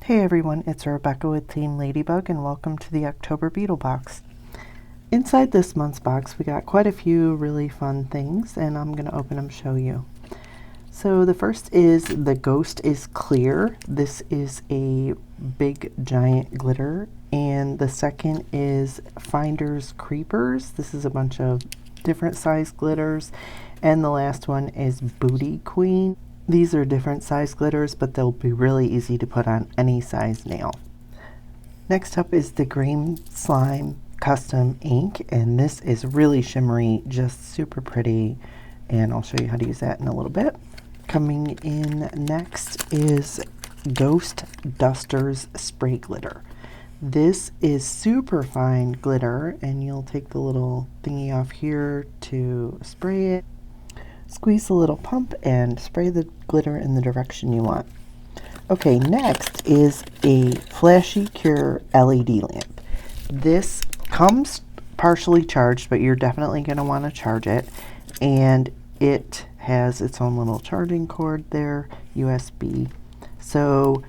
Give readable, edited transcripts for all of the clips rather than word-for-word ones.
Hey everyone, it's Rebecca with Team Ladybug and welcome to the October Beetle Box. Inside this month's box we got quite a few really fun things and I'm going to open them and show you. So the first is the Ghost is Clear. This is a big giant glitter. And the second is Finder's Creepers. This is a bunch of different size glitters. And the last one is Booty Queen. These are different size glitters, but they'll be really easy to put on any size nail. Next up is the Green Slime Custom Ink, and this is really shimmery, just super pretty, and I'll show you how to use that in a little bit. Coming in next is Ghost Dusters Spray Glitter. This is super fine glitter, and you'll take the little thingy off here to spray it. Squeeze the little pump and spray the glitter in the direction you want. Okay, next is a Flashy Cure LED lamp. This comes partially charged, but you're definitely going to want to charge it. And it has its own little charging cord there, USB. So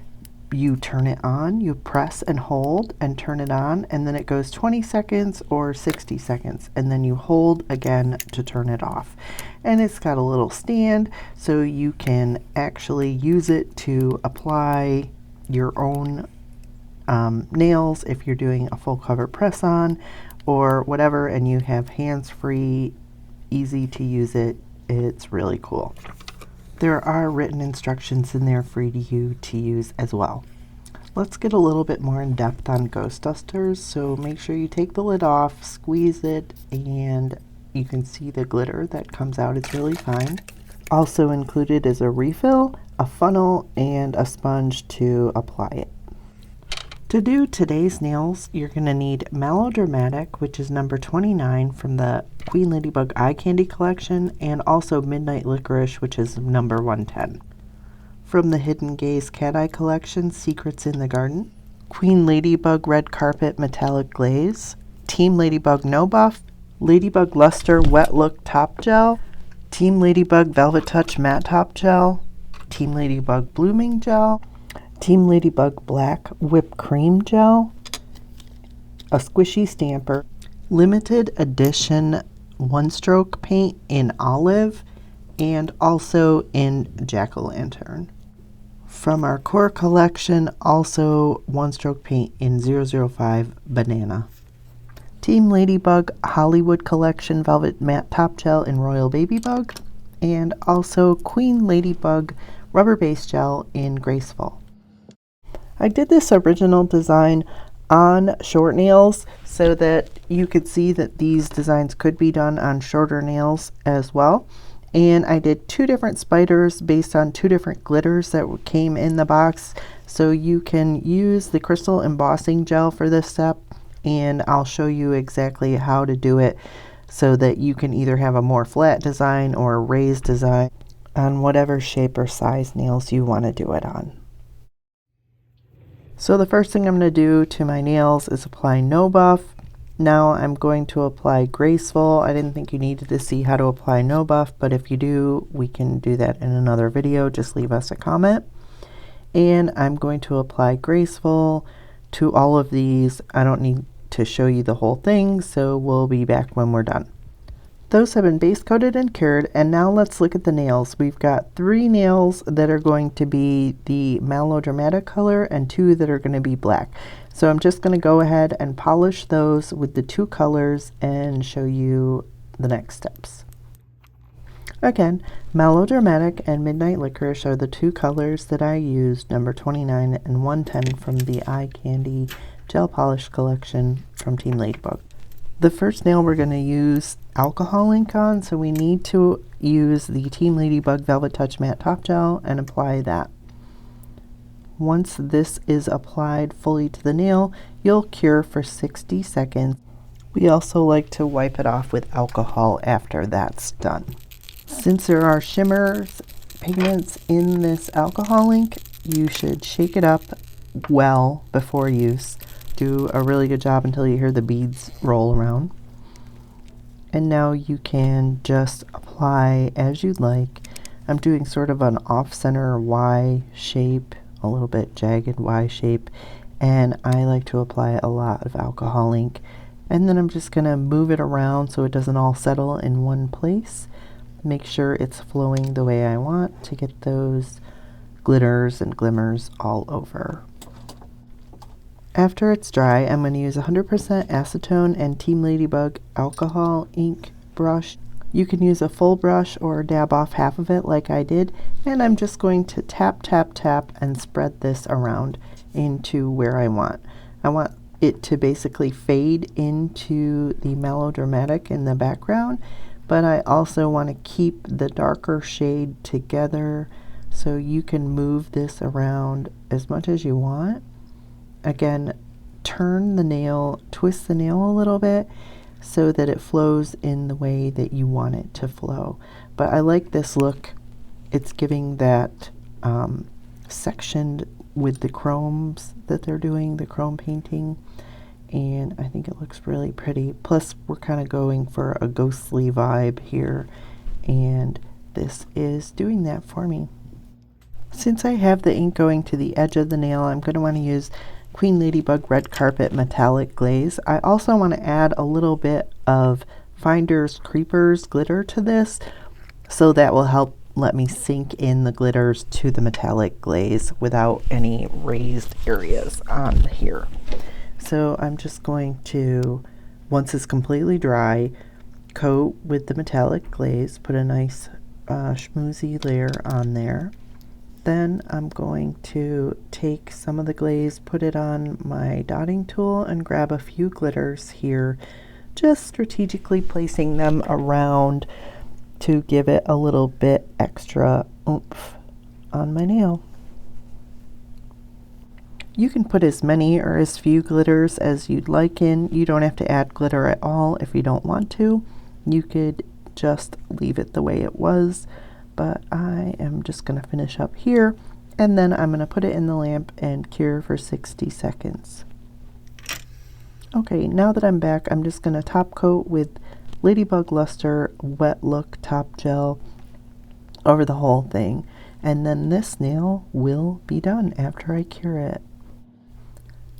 you turn it on, you press and hold and turn it on, and then it goes 20 seconds or 60 seconds, and then you hold again to turn it off. And it's got a little stand, so you can actually use it to apply your own nails if you're doing a full cover press on or whatever, and you have hands-free, easy to use it. It's really cool. There are written instructions in there for you to use as well. Let's get a little bit more in depth on Ghost Dusters. So make sure you take the lid off, squeeze it, and you can see the glitter that comes out. It's really fine. Also included is a refill, a funnel, and a sponge to apply it. To do today's nails, you're going to need Mallow, which is number 29 from the Queen Ladybug Eye Candy collection, and also Midnight Licorice, which is number 110. From the Hidden Gaze Cat Eye collection, Secrets in the Garden, Queen Ladybug Red Carpet Metallic Glaze, Team Ladybug No Buff, Ladybug Luster Wet Look Top Gel, Team Ladybug Velvet Touch Matte Top Gel, Team Ladybug Blooming Gel, Team Ladybug Black Whipped Cream Gel, a squishy stamper, limited edition one-stroke paint in olive, and also in jack-o'-lantern. From our core collection, also one-stroke paint in 005 banana. Team Ladybug Hollywood Collection Velvet Matte Top Gel in Royal Babybug, and also Queen Ladybug Rubber Base Gel in Graceful. I did this original design on short nails so that you could see that these designs could be done on shorter nails as well. And I did two different spiders based on two different glitters that came in the box. So you can use the crystal embossing gel for this step, and I'll show you exactly how to do it so that you can either have a more flat design or a raised design on whatever shape or size nails you want to do it on. So the first thing I'm going to do to my nails is apply No Buff. Now I'm going to apply Graceful. I didn't think you needed to see how to apply No Buff, but if you do, we can do that in another video. Just leave us a comment. And I'm going to apply Graceful to all of these. I don't need to show you the whole thing, so we'll be back when we're done. Those have been base coated and cured, and now let's look at the nails. We've got 3 nails that are going to be the Mallow color and 2 that are going to be black. So I'm just going to go ahead and polish those with the 2 colors and show you the next steps. Again, Mallow and Midnight Licorice are the 2 colors that I used, number 29 and 110 from the Eye Candy Gel Polish collection from Team Ladybug. The first nail we're going to use alcohol ink on, so we need to use the Team Ladybug Velvet Touch Matte Top Gel and apply that. Once this is applied fully to the nail, you'll cure for 60 seconds. We also like to wipe it off with alcohol after that's done. Since there are shimmers pigments in this alcohol ink, you should shake it up well before use. Do a really good job until you hear the beads roll around. And now you can just apply as you'd like. I'm doing sort of an off-center Y shape a little bit jagged Y shape, and I like to apply a lot of alcohol ink. And then I'm just going to move it around so it doesn't all settle in one place. Make sure it's flowing the way I want to get those glitters and glimmers all over. After it's dry, I'm going to use 100% acetone and Team Ladybug alcohol ink brush. You can use a full brush or dab off half of it like I did, and I'm just going to tap, tap, tap and spread this around into where I want. I want it to basically fade into the melodramatic in the background, but I also want to keep the darker shade together, so you can move this around as much as you want. Again, turn the nail, twist the nail a little bit so that it flows in the way that you want it to flow. But I like this look. It's giving that sectioned with the chromes that they're doing, the chrome painting, and I think it looks really pretty. Plus, we're kind of going for a ghostly vibe here, and this is doing that for me. Since I have the ink going to the edge of the nail, I'm going to want to use Queen Ladybug Red Carpet Metallic Glaze. I also want to add a little bit of Finders Creepers glitter to this, so that will help let me sink in the glitters to the metallic glaze without any raised areas on here. So I'm just going to, once it's completely dry, coat with the metallic glaze, put a nice schmoozy layer on there. Then I'm going to take some of the glaze, put it on my dotting tool, and grab a few glitters here, just strategically placing them around to give it a little bit extra oomph on my nail. You can put as many or as few glitters as you'd like in. You don't have to add glitter at all if you don't want to. You could just leave it the way it was. But I am just going to finish up here, and then I'm going to put it in the lamp and cure for 60 seconds. Okay, now that I'm back, I'm just going to top coat with Ladybug Luster Wet Look Top Gel over the whole thing, and then this nail will be done after I cure it.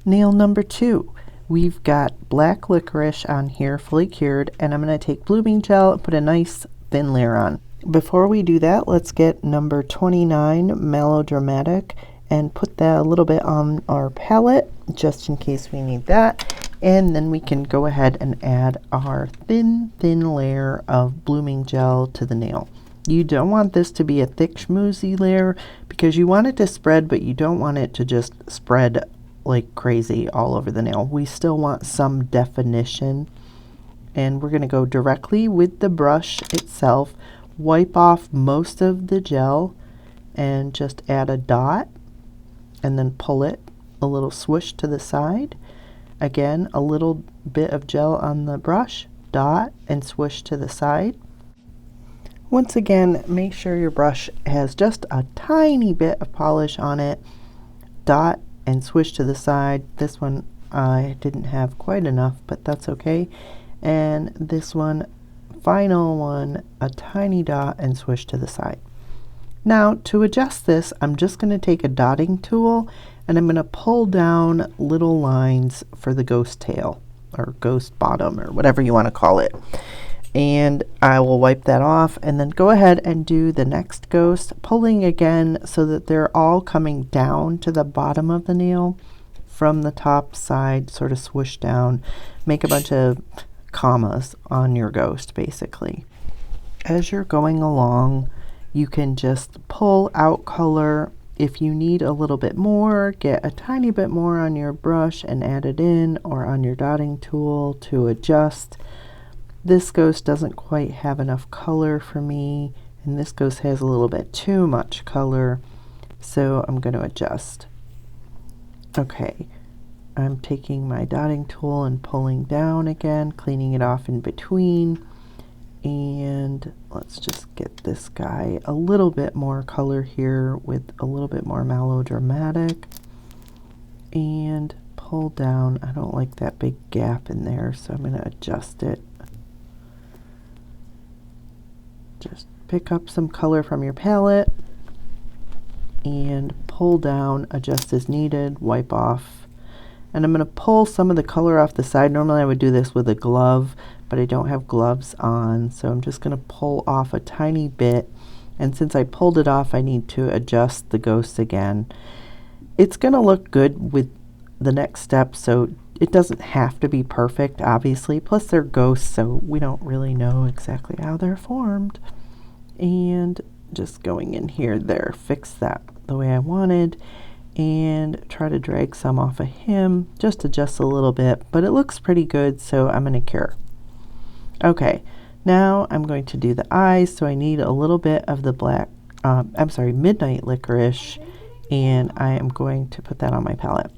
Nail number 2. We've got Black Licorice on here, fully cured, and I'm going to take blooming gel and put a nice thin layer on. Before we do that, let's get number 29, Melodramatic, and put that a little bit on our palette, just in case we need that. And then we can go ahead and add our thin layer of blooming gel to the nail. You don't want this to be a thick schmoozy layer, because you want it to spread, but you don't want it to just spread like crazy all over the nail. We still want some definition. And we're going to go directly with the brush itself, wipe off most of the gel, and just add a dot, and then pull it, a little swoosh to the side. Again, a little bit of gel on the brush, dot, and swoosh to the side. Once again, make sure your brush has just a tiny bit of polish on it. Dot and swish to the side. This one I didn't have quite enough, but that's okay. And this one, final one, a tiny dot and swish to the side. Now to adjust this, I'm just going to take a dotting tool and I'm going to pull down little lines for the ghost tail or ghost bottom or whatever you want to call it. And I will wipe that off and then go ahead and do the next ghost, pulling again so that they're all coming down to the bottom of the nail from the top side, sort of swoosh down, make a bunch of commas on your ghost basically. As you're going along, you can just pull out color. If you need a little bit more, get a tiny bit more on your brush and add it in, or on your dotting tool to adjust. This ghost doesn't quite have enough color for me, and this ghost has a little bit too much color, so I'm going to adjust. Okay, I'm taking my dotting tool and pulling down again, cleaning it off in between, and let's just get this guy a little bit more color here with a little bit more melodramatic, and pull down. I don't like that big gap in there, so I'm going to adjust it. Just pick up some color from your palette and pull pull down, adjust as needed, wipe off. And I'm going to pull some of the color off the side. Normally I would do this with a glove, but I don't have gloves on, so I'm just going to pull off a tiny bit. And since I pulled it off, I need to adjust the ghost again. It's going to look good with the next step, so it doesn't have to be perfect, obviously. Plus they're ghosts, so we don't really know exactly how they're formed. And just going in here, there, fix that the way I wanted. And try to drag some off of him, just adjust a little bit, but it looks pretty good, so I'm going to cure. Okay, now I'm going to do the eyes, so I need a little bit of the Midnight Licorice, and I am going to put that on my palette.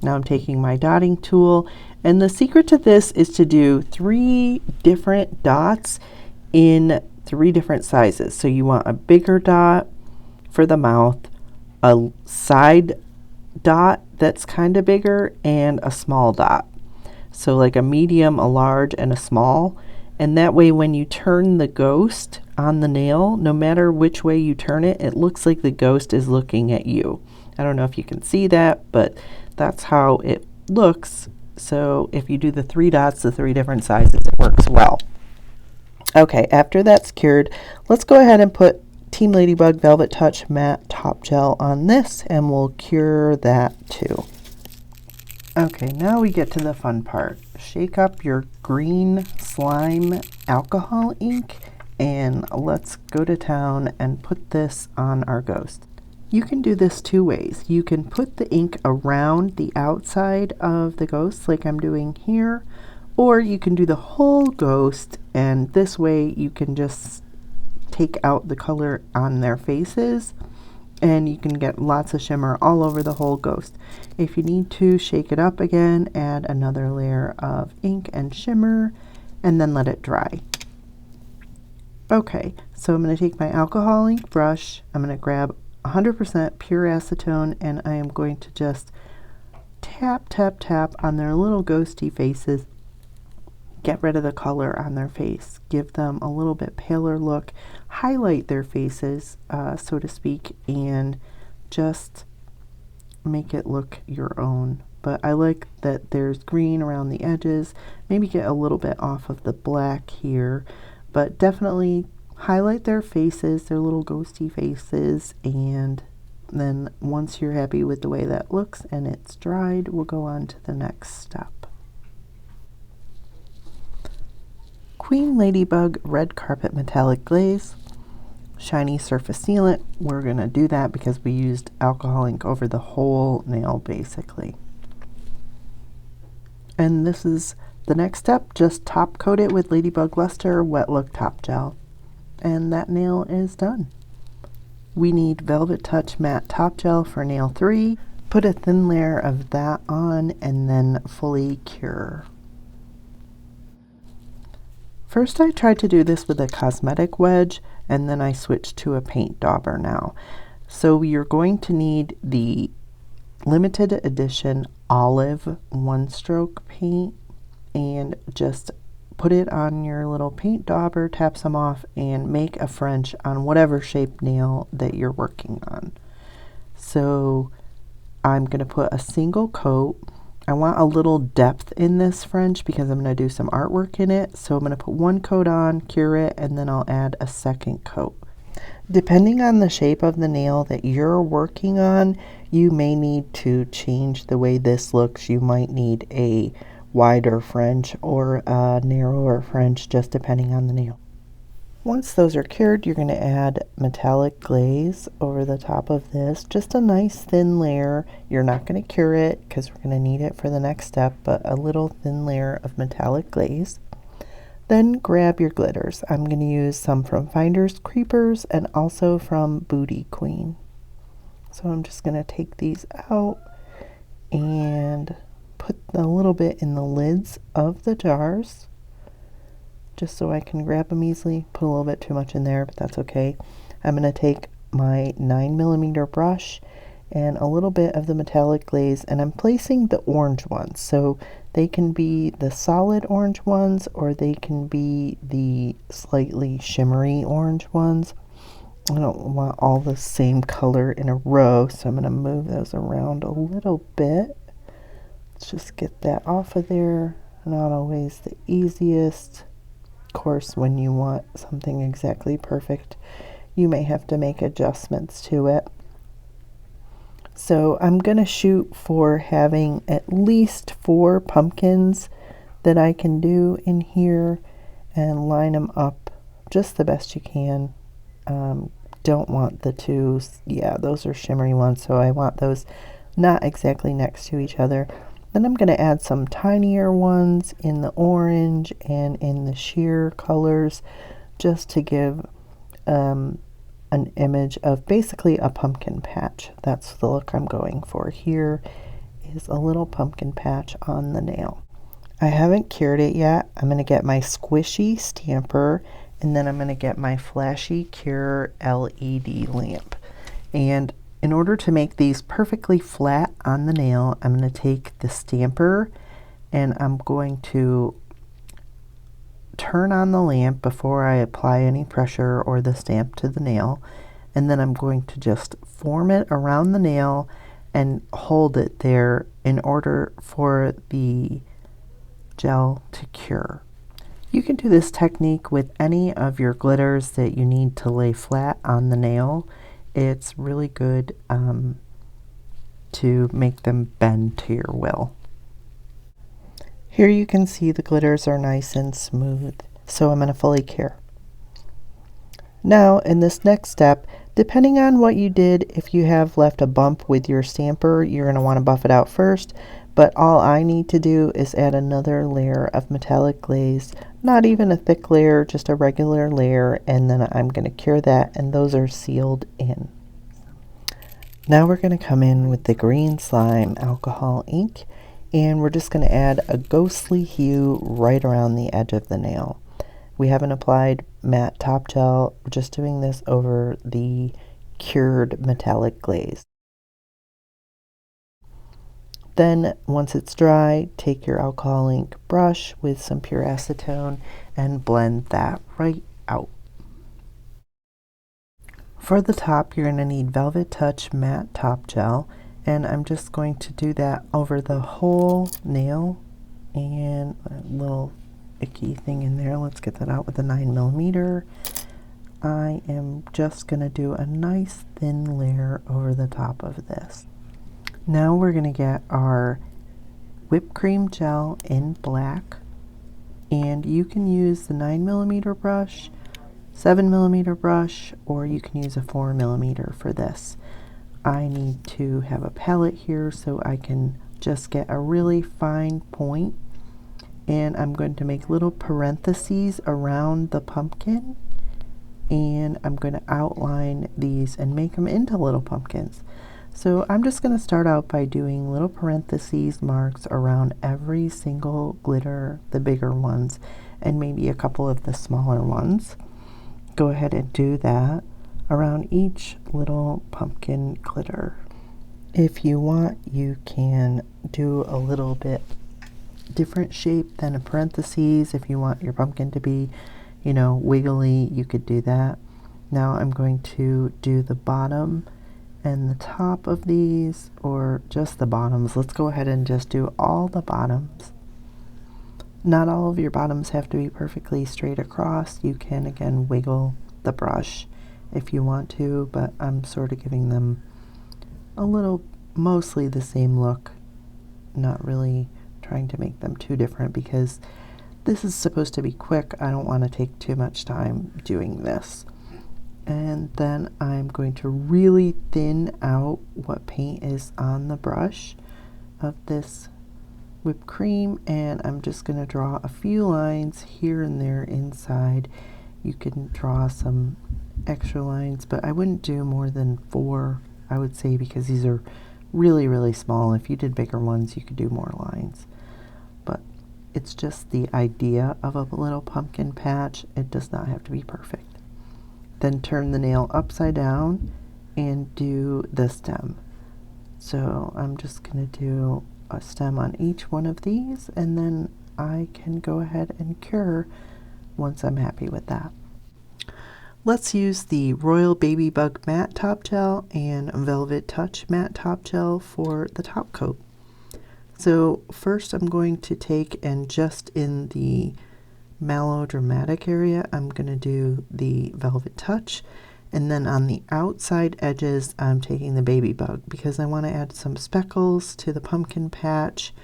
Now I'm taking my dotting tool, and the secret to this is to do 3 different dots in 3 different sizes. So you want a bigger dot for the mouth, a side dot that's kind of bigger, and a small dot. So like a medium, a large, and a small. And that way when you turn the ghost on the nail, no matter which way you turn it, it looks like the ghost is looking at you. I don't know if you can see that, but that's how it looks. So if you do the 3 dots, the 3 different sizes, it works well. Okay, after that's cured, let's go ahead and put Team Ladybug Velvet Touch Matte Top Gel on this, and we'll cure that too. Okay, now we get to the fun part. Shake up your green slime alcohol ink, and let's go to town and put this on our ghost. You can do this 2 ways. You can put the ink around the outside of the ghost like I'm doing here, or you can do the whole ghost, and this way you can just take out the color on their faces, and you can get lots of shimmer all over the whole ghost. If you need to shake it up again, add another layer of ink and shimmer, and then let it dry. Okay, so I'm going to take my alcohol ink brush, I'm going to grab 100% pure acetone, and I am going to just tap, tap, tap on their little ghosty faces. Get rid of the color on their face, give them a little bit paler look, highlight their faces, so to speak, and just make it look your own. But I like that there's green around the edges, maybe get a little bit off of the black here, but definitely highlight their faces, their little ghosty faces, and then once you're happy with the way that looks and it's dried, we'll go on to the next step. Queen Ladybug Red Carpet Metallic Glaze, Shiny Surface Sealant. We're going to do that because we used alcohol ink over the whole nail basically. And this is the next step, just top coat it with Ladybug Luster Wet Look Top Gel. And that nail is done. We need Velvet Touch Matte Top Gel for nail 3. Put a thin layer of that on and then fully cure. First I tried to do this with a cosmetic wedge, and then I switched to a paint dauber now. So you're going to need the limited edition olive 1-stroke paint, and just put it on your little paint dauber, tap some off, and make a French on whatever shape nail that you're working on. So I'm going to put a single coat. I want a little depth in this French because I'm going to do some artwork in it. So I'm going to put 1 coat on, cure it, and then I'll add a 2nd coat. Depending on the shape of the nail that you're working on, you may need to change the way this looks. You might need a wider French or a narrower French, just depending on the nail. Once those are cured, you're going to add metallic glaze over the top of this, just a nice thin layer. You're not going to cure it because we're going to need it for the next step, but a little thin layer of metallic glaze. Then grab your glitters. I'm going to use some from Finders Creepers and also from Booty Queen. So I'm just going to take these out and put a little bit in the lids of the jars, just so I can grab them easily. Put a little bit too much in there, but that's okay. I'm going to take my 9mm brush and a little bit of the metallic glaze, and I'm placing the orange ones. So they can be the solid orange ones, or they can be the slightly shimmery orange ones. I don't want all the same color in a row, so I'm going to move those around a little bit. Let's just get that off of there. Not always the easiest. Of course, when you want something exactly perfect, you may have to make adjustments to it. So I'm going to shoot for having at least 4 pumpkins that I can do in here and line them up just the best you can. Don't want the two, yeah, those are shimmery ones, so I want those not exactly next to each other. Then I'm going to add some tinier ones in the orange and in the sheer colors just to give an image of basically a pumpkin patch. That's the look I'm going for. Here is a little pumpkin patch on the nail. I haven't cured it yet. I'm going to get my squishy stamper, and then I'm going to get my flashy cure LED lamp. And in order to make these perfectly flat on the nail, I'm going to take the stamper and I'm going to turn on the lamp before I apply any pressure or the stamp to the nail. And then I'm going to just form it around the nail and hold it there in order for the gel to cure. You can do this technique with any of your glitters that you need to lay flat on the nail. It's really good to make them bend to your will. Here you can see the glitters are nice and smooth, so I'm going to fully cure. Now in this next step, depending on what you did, if you have left a bump with your stamper, you're going to want to buff it out first. But all I need to do is add another layer of metallic glaze, not even a thick layer, just a regular layer, and then I'm going to cure that, and those are sealed in. Now we're going to come in with the green slime alcohol ink, and we're just going to add a ghostly hue right around the edge of the nail. We haven't applied matte top gel, we're just doing this over the cured metallic glaze. Then once it's dry, take your alcohol ink brush with some pure acetone and blend that right out. For the top, you're going to need Velvet Touch matte top gel, and I'm just going to do that over the whole nail, and a little icky thing in there. Let's get that out with a 9mm. I am just going to do a nice thin layer over the top of this. Now we're going to get our whipped cream gel in black, and you can use the 9mm brush, 7mm brush, or you can use a 4mm for this. I need to have a palette here so I can just get a really fine point, and I'm going to make little parentheses around the pumpkin, and I'm going to outline these and make them into little pumpkins. So I'm just going to start out by doing little parentheses marks around every single glitter, the bigger ones, and maybe a couple of the smaller ones. Go ahead and do that around each little pumpkin glitter. If you want, you can do a little bit different shape than a parentheses. If you want your pumpkin to be, you know, wiggly, you could do that. Now I'm going to do the bottom and the top of these, or just the bottoms. Let's go ahead and just do all the bottoms. Not all of your bottoms have to be perfectly straight across. You can again wiggle the brush if you want to, but I'm sort of giving them a little, mostly the same look, not really trying to make them too different because this is supposed to be quick. I don't want to take too much time doing this. And then I'm going to really thin out what paint is on the brush of this whipped cream, and I'm just going to draw a few lines here and there inside. You can draw some extra lines, but I wouldn't do more than 4, I would say, because these are really, really small. If you did bigger ones, you could do more lines. But it's just the idea of a little pumpkin patch. It does not have to be perfect. Then turn the nail upside down and do the stem. So I'm just going to do a stem on each one of these, and then I can go ahead and cure once I'm happy with that. Let's use the Royal Babybug Matte Top Gel and Velvet Touch Matte Top Gel for the top coat. So first I'm going to take, and just in the Mallow Dramatic area, I'm going to do the Velvet Touch. And then on the outside edges, I'm taking the Babybug because I want to add some speckles to the pumpkin patch.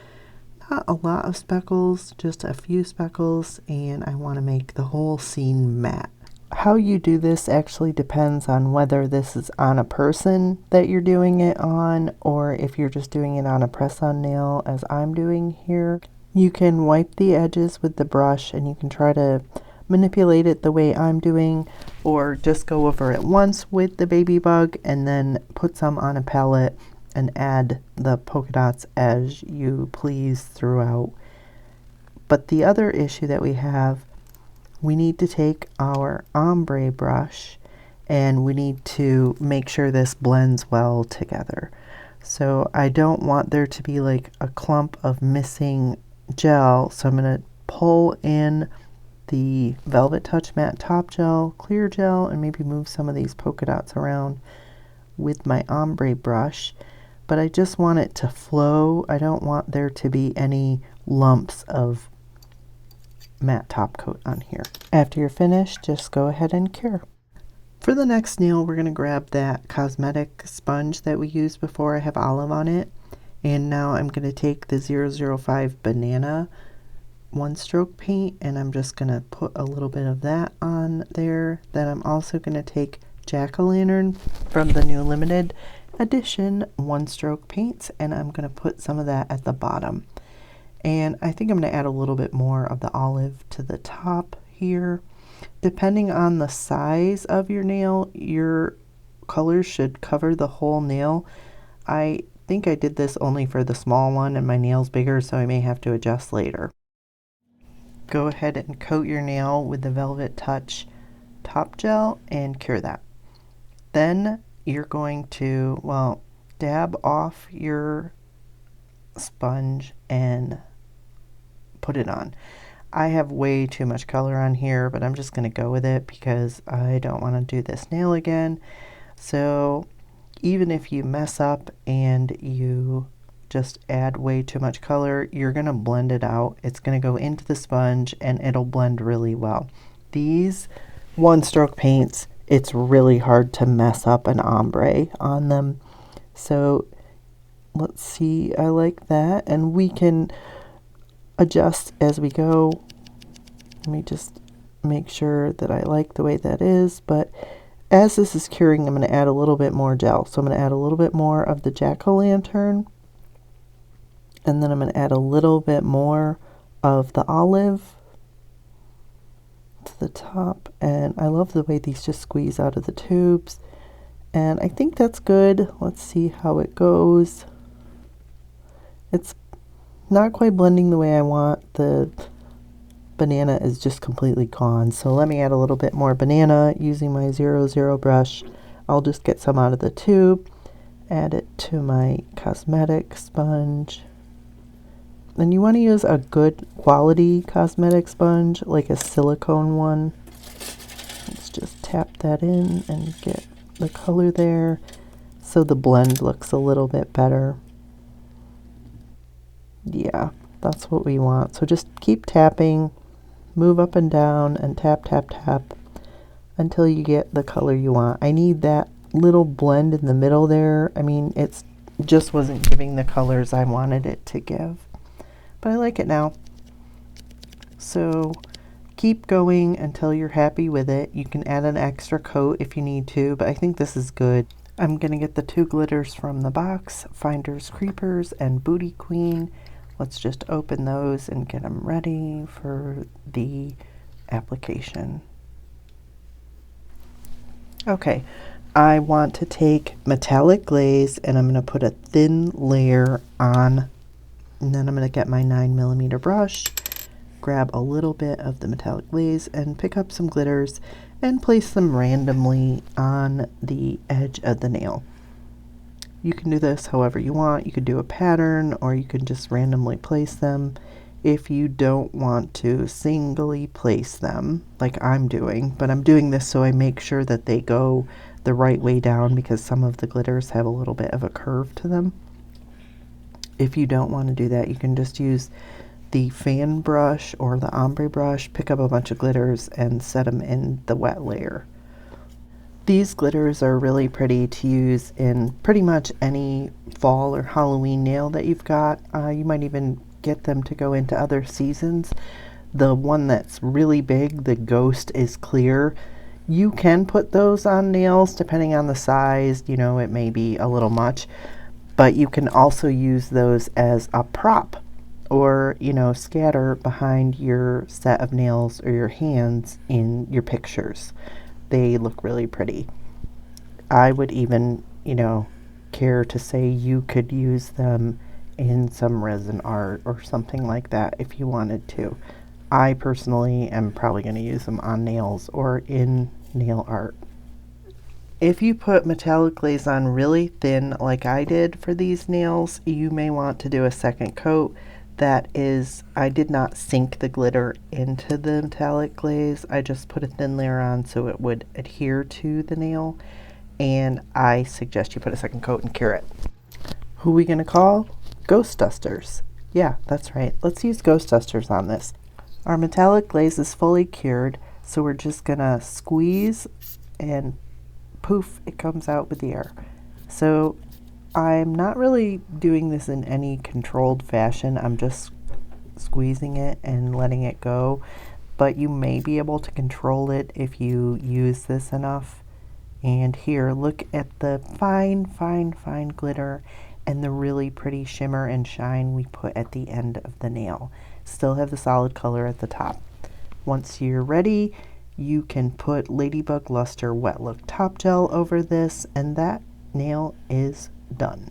Not a lot of speckles, just a few speckles, and I want to make the whole scene matte. How you do this actually depends on whether this is on a person that you're doing it on, or if you're just doing it on a press-on nail as I'm doing here. You can wipe the edges with the brush and you can try to manipulate it the way I'm doing, or just go over it once with the Babybug and then put some on a palette and add the polka dots as you please throughout. But the other issue that we need to take our ombre brush and we need to make sure this blends well together. So I don't want there to be like a clump of missing gel, so I'm going to pull in the Velvet Touch Matte Top Gel, clear gel, and maybe move some of these polka dots around with my ombre brush. But I just want it to flow. I don't want there to be any lumps of matte top coat on here. After you're finished, just go ahead and cure. For the next nail, we're going to grab that cosmetic sponge that we used before. I have olive on it. And now I'm going to take the 005 Banana one stroke paint and I'm just going to put a little bit of that on there. Then I'm also going to take Jack-o'-lantern from the new limited edition one stroke paints, and I'm going to put some of that at the bottom. And I think I'm going to add a little bit more of the olive to the top here. Depending on the size of your nail, your colors should cover the whole nail. I think I did this only for the small one and my nail's bigger, so I may have to adjust later. Go ahead and coat your nail with the Velvet Touch Top Gel and cure that. Then you're going to, well, dab off your sponge and put it on. I have way too much color on here, but I'm just going to go with it because I don't want to do this nail again. So even if you mess up and you just add way too much color, you're going to blend it out. It's going to go into the sponge and it'll blend really well. These one stroke paints, it's really hard to mess up an ombre on them. So let's see, I like that, and we can adjust as we go. Let me just make sure that I like the way that is, but as this is curing, I'm going to add a little bit more gel. So I'm going to add a little bit more of the Jack-o'-lantern, and then I'm going to add a little bit more of the olive to the top. And I love the way these just squeeze out of the tubes, and I think that's good. Let's see how it goes. It's not quite blending the way I want. The banana is just completely gone. So let me add a little bit more banana using my 00 brush. I'll just get some out of the tube, add it to my cosmetic sponge. And you want to use a good quality cosmetic sponge, like a silicone one. Let's just tap that in and get the color there so the blend looks a little bit better. Yeah, that's what we want. So just keep tapping, move up and down, and tap, tap, tap until you get the color you want. I need that little blend in the middle there. I mean, it's just wasn't giving the colors I wanted it to give, but I like it now. So keep going until you're happy with it. You can add an extra coat if you need to, but I think this is good. I'm going to get the two glitters from the box, Finders Creepers and Booty Queen. Let's just open those and get them ready for the application. Okay, I want to take metallic glaze and I'm going to put a thin layer on, and then I'm going to get my 9mm brush, grab a little bit of the metallic glaze and pick up some glitters and place them randomly on the edge of the nail. You can do this however you want. You could do a pattern or you can just randomly place them. if you don't want to singly place them like I'm doing, but I'm doing this so I make sure that they go the right way down because some of the glitters have a little bit of a curve to them. If you don't want to do that, you can just use the fan brush or the ombre brush, pick up a bunch of glitters and set them in the wet layer. These glitters are really pretty to use in pretty much any fall or Halloween nail that you've got. You might even get them to go into other seasons. The one that's really big, the Ghost is clear. You can put those on nails depending on the size. You know, it may be a little much, but you can also use those as a prop or, you know, scatter behind your set of nails or your hands in your pictures. They look really pretty. I would even, you know, care to say you could use them in some resin art or something like that if you wanted to. I personally am probably going to use them on nails or in nail art. If you put metallic glaze on really thin like I did for these nails, you may want to do a second coat. That is, I did not sink the glitter into the metallic glaze. I just put a thin layer on so it would adhere to the nail. And I suggest you put a second coat and cure it. Who are we going to call? Ghost dusters. Yeah, that's right. Let's use ghost dusters on this. Our metallic glaze is fully cured, so we're just going to squeeze and poof, it comes out with the air. So I'm not really doing this in any controlled fashion. I'm just squeezing it and letting it go, but you may be able to control it if you use this enough. And here, look at the fine, fine, fine glitter and the really pretty shimmer and shine we put at the end of the nail. Still have the solid color at the top. Once you're ready, you can put Ladybug Luster Wet Look Top Gel over this, and that nail is done.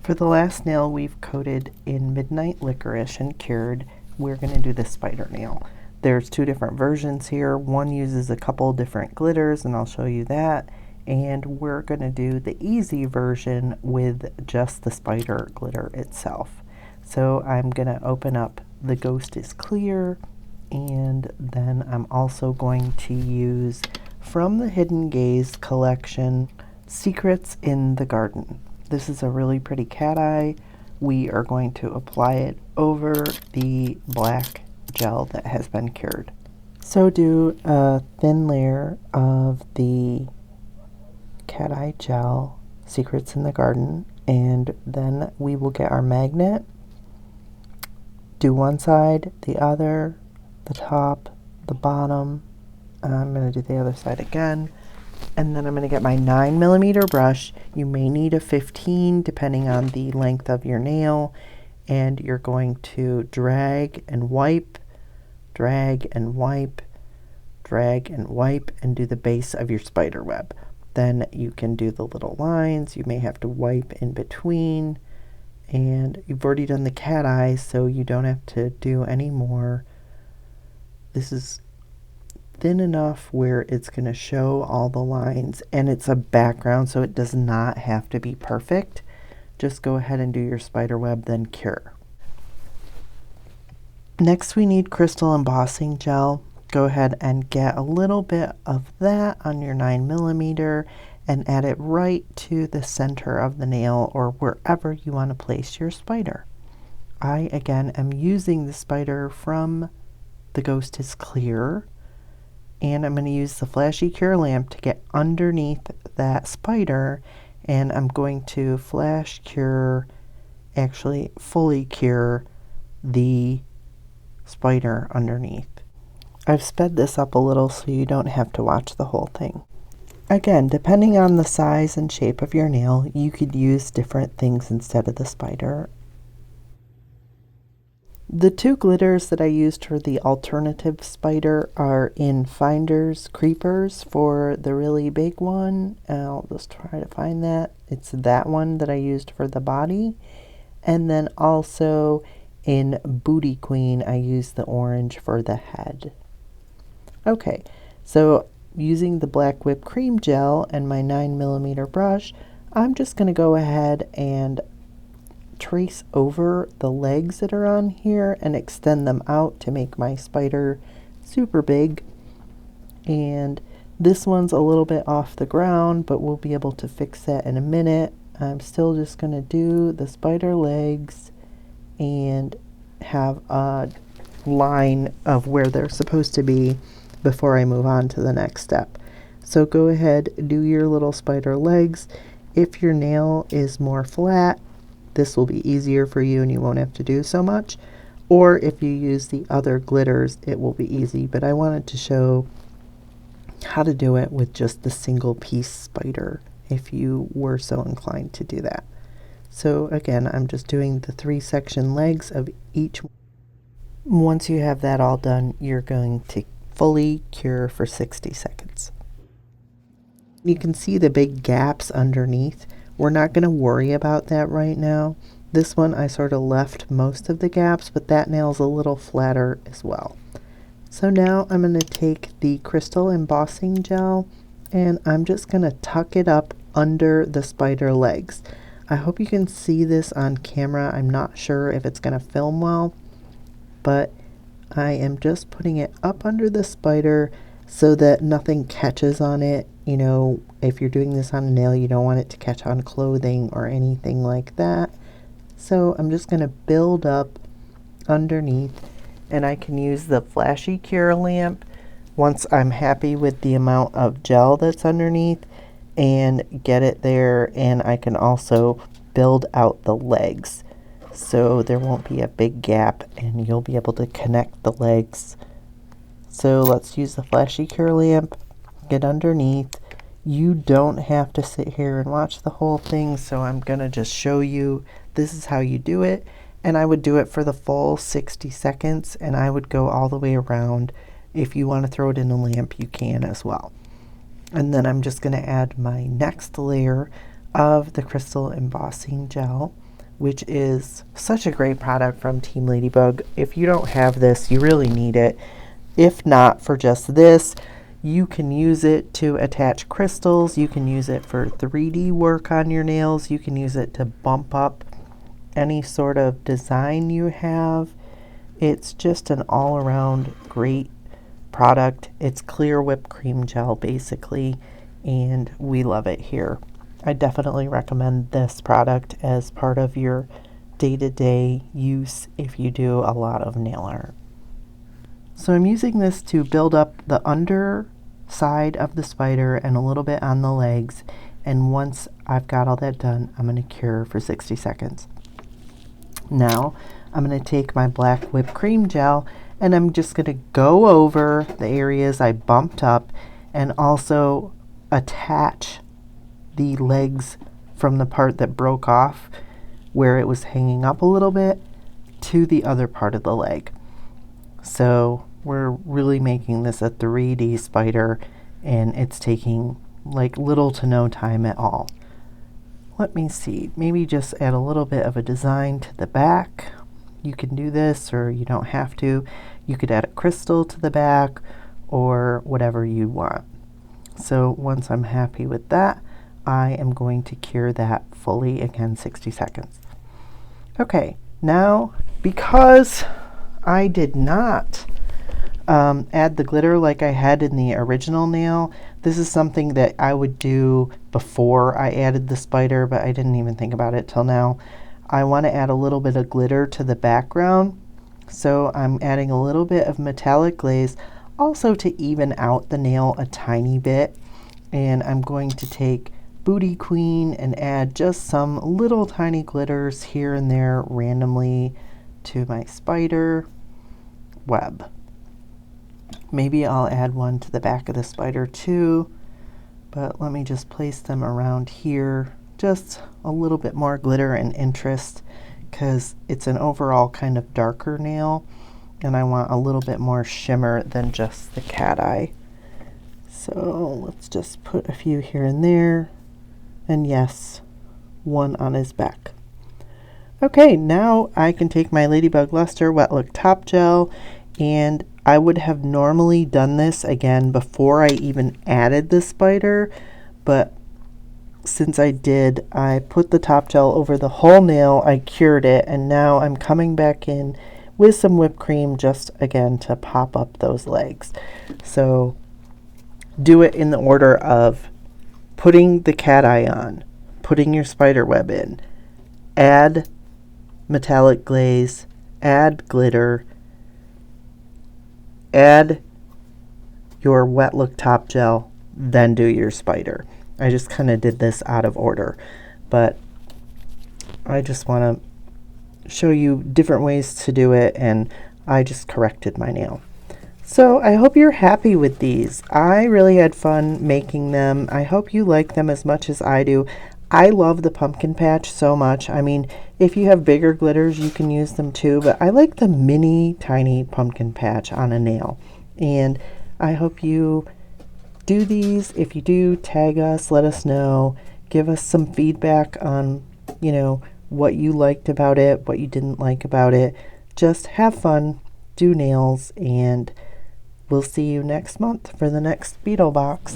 For the last nail we've coated in Midnight Licorice and cured, we're going to do the spider nail. There's two different versions here. One uses a couple different glitters, and I'll show you that. And we're going to do the easy version with just the spider glitter itself. So I'm going to open up the Ghost is Clear, and then I'm also going to use from the Hidden Gaze collection, Secrets in the Garden. This is a really pretty cat eye. We are going to apply it over the black gel that has been cured. So do a thin layer of the cat eye gel, Secrets in the Garden, and then we will get our magnet. Do one side, the other, the top, the bottom. I'm going to do the other side again. And then I'm going to get my 9mm brush. You may need a 15 depending on the length of your nail. And you're going to drag and wipe, drag and wipe, drag and wipe, and do the base of your spider web. Then you can do the little lines. You may have to wipe in between. And you've already done the cat eyes, so you don't have to do any more. This is thin enough where it's going to show all the lines, and it's a background, so it does not have to be perfect. Just go ahead and do your spider web, then cure. Next we need crystal embossing gel. Go ahead and get a little bit of that on your 9mm and add it right to the center of the nail or wherever you want to place your spider. I again am using the spider from the Ghost is Clear, and I'm going to use the flashy cure lamp to get underneath that spider, and I'm going to flash cure, actually fully cure the spider underneath. I've sped this up a little so you don't have to watch the whole thing. Again, depending on the size and shape of your nail, you could use different things instead of the spider. The two glitters that I used for the alternative spider are in Finders Creepers for the really big one. I'll just try to find that. It's that one that I used for the body. And then also in Booty Queen, I used the orange for the head. Okay, so using the black whipped cream gel and my 9mm brush, I'm just going to go ahead and trace over the legs that are on here and extend them out to make my spider super big. And this one's a little bit off the ground, but we'll be able to fix that in a minute. I'm still just going to do the spider legs and have a line of where they're supposed to be before I move on to the next step. So go ahead, do your little spider legs. If your nail is more flat, this will be easier for you and you won't have to do so much. Or if you use the other glitters, it will be easy. But I wanted to show how to do it with just the single piece spider if you were so inclined to do that. So again, I'm just doing the 3 section legs of each. Once you have that all done, you're going to fully cure for 60 seconds. You can see the big gaps underneath. We're not going to worry about that right now. This one I sort of left most of the gaps, but that nail's a little flatter as well. So now I'm going to take the crystal embossing gel and I'm just going to tuck it up under the spider legs. I hope you can see this on camera. I'm not sure if it's going to film well, but I am just putting it up under the spider so that nothing catches on it. You know, if you're doing this on a nail, you don't want it to catch on clothing or anything like that. So I'm just going to build up underneath, and I can use the flashy cure lamp once I'm happy with the amount of gel that's underneath and get it there, and I can also build out the legs so there won't be a big gap and you'll be able to connect the legs. So let's use the flashy cure lamp, get underneath. You don't have to sit here and watch the whole thing, so I'm gonna just show you this is how you do it. And I would do it for the full 60 seconds and I would go all the way around. If you want to throw it in a lamp, you can as well. And then I'm just going to add my next layer of the crystal embossing gel, which is such a great product from Team Ladybug. If you don't have this, you really need it. If not for just this, you can use it to attach crystals. You can use it for 3D work on your nails. You can use it to bump up any sort of design you have. It's just an all-around great product. It's clear whipped cream gel basically, and we love it here. I definitely recommend this product as part of your day-to-day use if you do a lot of nail art. So I'm using this to build up the underside of the spider and a little bit on the legs, and once I've got all that done, I'm going to cure for 60 seconds. Now I'm going to take my black whipped cream gel and I'm just going to go over the areas I bumped up and also attach the legs from the part that broke off where it was hanging up a little bit to the other part of the leg. So we're really making this a 3D spider and it's taking like little to no time at all. Let me see, maybe just add a little bit of a design to the back. You can do this or you don't have to. You could add a crystal to the back or whatever you want. So once I'm happy with that, I am going to cure that fully, again 60 seconds. Okay, now because I did not add the glitter like I had in the original nail, this is something that I would do before I added the spider, but I didn't even think about it till now. I want to add a little bit of glitter to the background, so I'm adding a little bit of metallic glaze also to even out the nail a tiny bit. And I'm going to take Booty Queen and add just some little tiny glitters here and there randomly to my spider web. Maybe I'll add one to the back of the spider too, but let me just place them around here. Just a little bit more glitter and interest because it's an overall kind of darker nail and I want a little bit more shimmer than just the cat eye. So let's just put a few here and there, and yes, one on his back. Okay, now I can take my Ladybug Luster Wet Look Top Gel, and I would have normally done this again before I even added the spider, but since I put the top gel over the whole nail, I cured it, and now I'm coming back in with some whipped cream just again to pop up those legs. So do it in the order of putting the cat eye on, putting your spider web in, add metallic glaze, add glitter, add your wet look top gel, then do your spider. I just kind of did this out of order, but I just want to show you different ways to do it, and I just corrected my nail. So I hope you're happy with these. I really had fun making them. I hope you like them as much as I do. I love the pumpkin patch so much. I mean, if you have bigger glitters, you can use them too, but I like the mini tiny pumpkin patch on a nail. And I hope you do these. If you do, tag us, let us know, give us some feedback on, what you liked about it, what you didn't like about it. Just have fun, do nails, and we'll see you next month for the next Beetle Box.